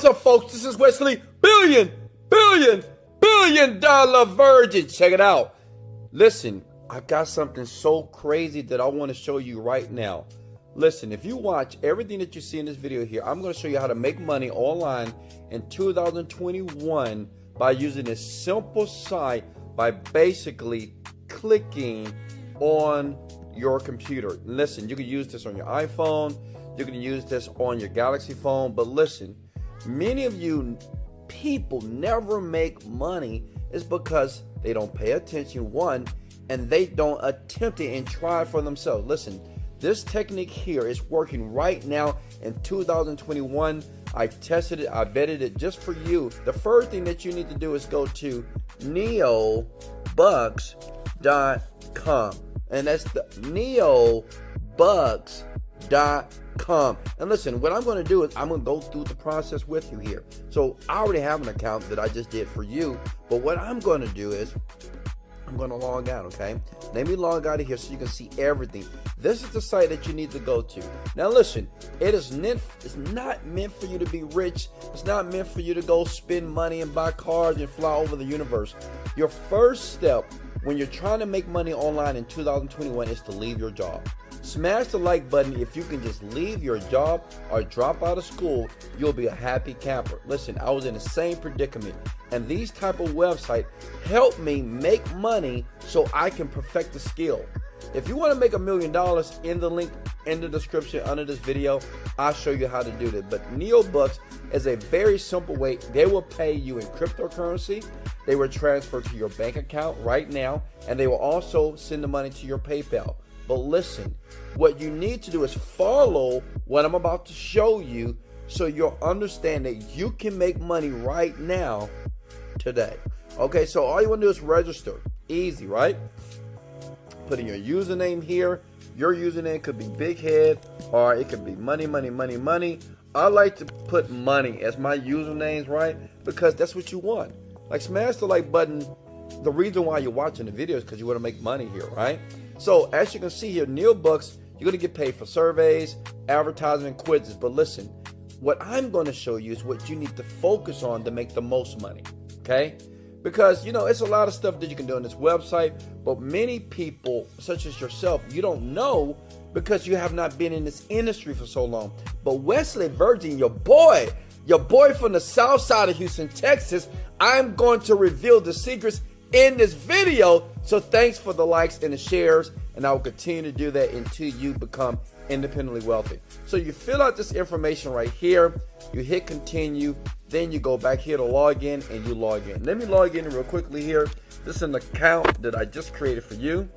What's up, folks? This is Wesley Billion Dollar Virgin. Check it out. Listen, I got something so crazy that I want to show you right now. Listen, if you watch everything that you see in this video here, I'm going to show you how to make money online in 2021 by using this simple site by basically clicking on your computer. Listen, you can use this on your iPhone. You can use this on your Galaxy phone. But listen, many of you people never make money is because they don't pay attention, one, and they don't attempt it and try it for themselves. Listen, this technique here is working right now in 2021. I tested it, I vetted it just for you. The first thing that you need to do is go to neobucks.com, and that's the neobucks.com. And listen, what I'm going to do is I'm going to go through the process with you here. So I already have an account that I just did for you, but what I'm going to do is I'm going to log out, okay? Let me log out of here so you can see everything. This is the site that you need to go to. Now listen, it's not meant for you to be rich. It's not meant for you to go spend money and buy cars and fly over the universe. Your first step when you're trying to make money online in 2021 is to leave your job. Smash the like button. If you can just leave your job or drop out of school, you'll be a happy camper. Listen, I was in the same predicament, and these type of websites help me make money so I can perfect the skill. If you want to make $1 million, in the link in the description under this video, I'll show you how to do this. But NeoBucks is a very simple way. They will pay you in cryptocurrency. They will transfer to your bank account right now, and they will also send the money to your PayPal. But listen, what you need to do is follow what I'm about to show you so you'll understand that you can make money right now, today. Okay, so all you want to do is register. Easy, right? Put in your username here. Your username could be Big Head, or it could be money. I like to put money as my usernames, right? Because that's what you want. Like, smash the like button. The reason why you're watching the video is because you want to make money here, right? So as you can see here, NeoBucks, you're going to get paid for surveys, advertising, quizzes. But listen, what I'm going to show you is what you need to focus on to make the most money, okay? Because, you know, it's a lot of stuff that you can do on this website, but many people, such as yourself, you don't know because you have not been in this industry for so long. But Wesley Virgin, your boy from the south side of Houston, Texas, I'm going to reveal the secrets in this video. So thanks for the likes and the shares, and I will continue to do that until you become independently wealthy. So you fill out this information right here, you hit continue, then you go back here to log in, and you log in. Let me log in real quickly here. This is an account that I just created for you.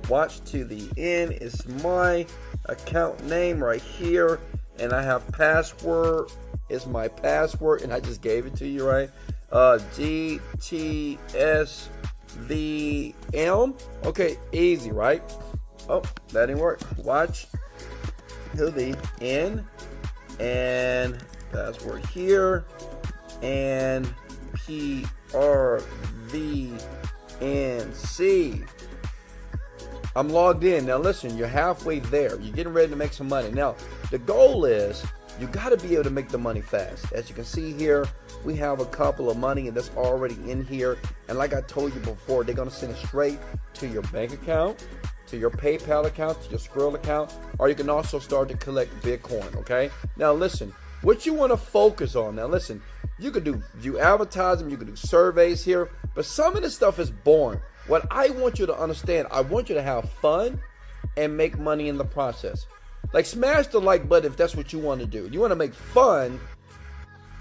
Watch to the end. It's my account name right here, and I have password. It's my password, and I just gave it to you, right? GTSVM. Okay, easy, right? Oh, that didn't work. Watch to the end, and password here, and PRVNC. I'm logged in. Now listen, you're halfway there. You're getting ready to make some money. Now, the goal is you got to be able to make the money fast. As you can see here, we have a couple of money and that's already in here. And like I told you before, they're going to send it straight to your bank account, to your PayPal account, to your Skrill account, or you can also start to collect Bitcoin, okay? Now listen, what you want to focus on, now listen, you could do advertising, you could do surveys here, but some of this stuff is boring. What I want you to understand, I want you to have fun and make money in the process. Like, smash the like button if that's what you want to do. You want to make fun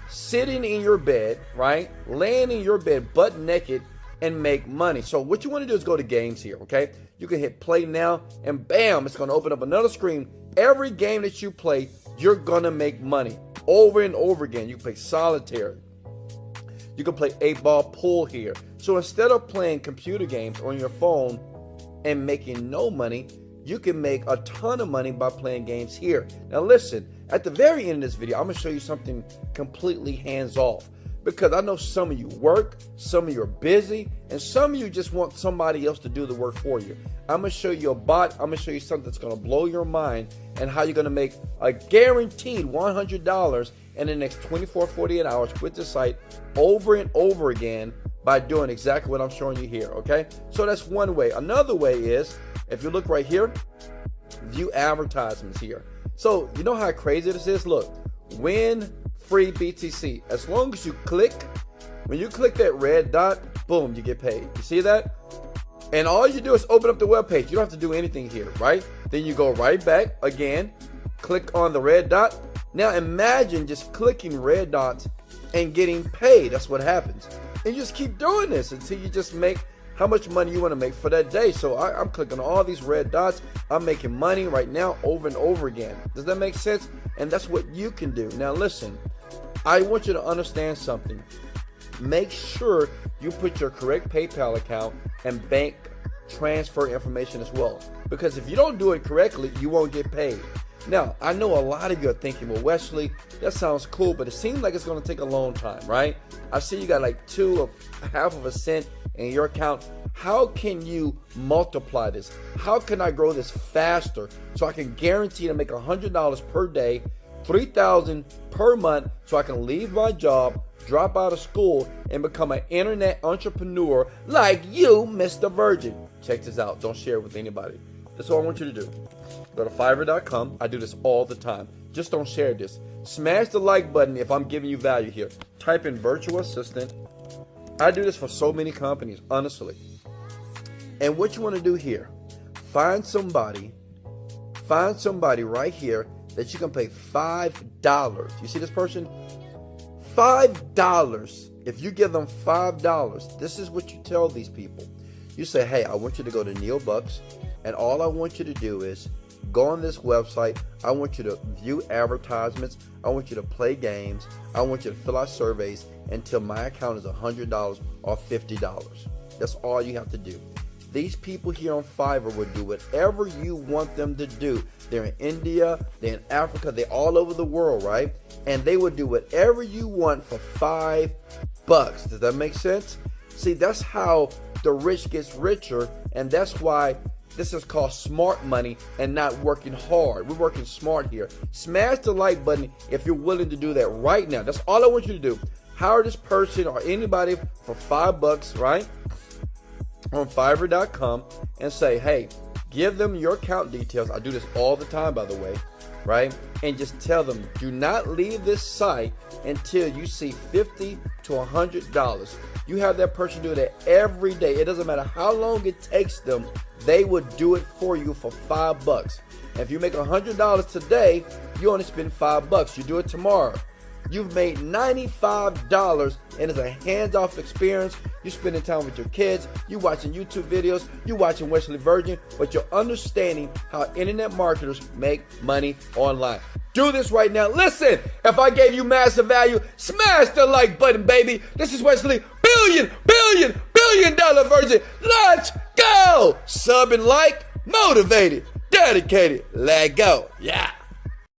sitting in your bed, right? Laying in your bed butt naked and make money. So what you want to do is go to games here, okay? You can hit play now, and bam, it's going to open up another screen. Every game that you play, you're going to make money over and over again. You can play solitaire. You can play 8-ball pool here. So instead of playing computer games on your phone and making no money, you can make a ton of money by playing games here. Now listen, at the very end of this video, I'm going to show you something completely hands-off. Because I know some of you work, some of you are busy, and some of you just want somebody else to do the work for you. I'm going to show you a bot. I'm going to show you something that's going to blow your mind and how you're going to make a guaranteed $100 in the next 24, 48 hours with the site over and over again by doing exactly what I'm showing you here, okay? So that's one way. Another way is, if you look right here, view advertisements here. So you know how crazy this is? Look, win free BTC. As long as you click, when you click that red dot, boom, you get paid. You see that? And all you do is open up the web page. You don't have to do anything here, right? Then you go right back again, click on the red dot. Now imagine just clicking red dots and getting paid. That's what happens. And you just keep doing this until you just make how much money you want to make for that day. So I'm clicking on all these red dots. I'm making money right now over and over again. Does that make sense? And that's what you can do. Now listen, I want you to understand something. Make sure you put your correct PayPal account and bank transfer information as well. Because if you don't do it correctly, you won't get paid. Now, I know a lot of you are thinking, well, Wesley, that sounds cool, but it seems like it's going to take a long time, right? I see you got like half of a cent in your account. How can you multiply this? How can I grow this faster so I can guarantee to make $100 per day, $3,000 per month, so I can leave my job, drop out of school, and become an internet entrepreneur like you, Mr. Virgin? Check this out. Don't share it with anybody. That's all I want you to do. Go to Fiverr.com. I do this all the time. Just don't share this. Smash the like button if I'm giving you value here. Type in virtual assistant. I do this for so many companies, honestly. And what you want to do here, find somebody right here that you can pay $5. You see this person? $5. If you give them $5, this is what you tell these people. You say, hey, I want you to go to Neil Bucks, and all I want you to do is go on this website. I want you to view advertisements. I want you to play games. I want you to fill out surveys until my account is $100 or $50. That's all you have to do. These people here on Fiverr will do whatever you want them to do. They're in India, they're in Africa, they're all over the world, right? And they will do whatever you want for $5. Does that make sense? See, that's how the rich gets richer, and that's why this is called smart money and not working hard. We're working smart here. Smash the like button if you're willing to do that right now. That's all I want you to do. Hire this person or anybody for $5, right? On Fiverr.com, and say, hey, give them your account details. I do this all the time, by the way, right? And just tell them, do not leave this site until you see $50 to $100. You have that person do that every day. It doesn't matter how long it takes them. They would do it for you for $5. And if you make $100 today, you only spend $5. You do it tomorrow, you've made $95, and it's a hands-off experience. You're spending time with your kids, you watching YouTube videos, you watching Wesley Virgin, but you're understanding how internet marketers make money online. Do this right now. Listen, if I gave you massive value, smash the like button, baby. This is Wesley, billion dollar Virgin. Let's go. Sub and like, motivated, dedicated. Let go. Yeah.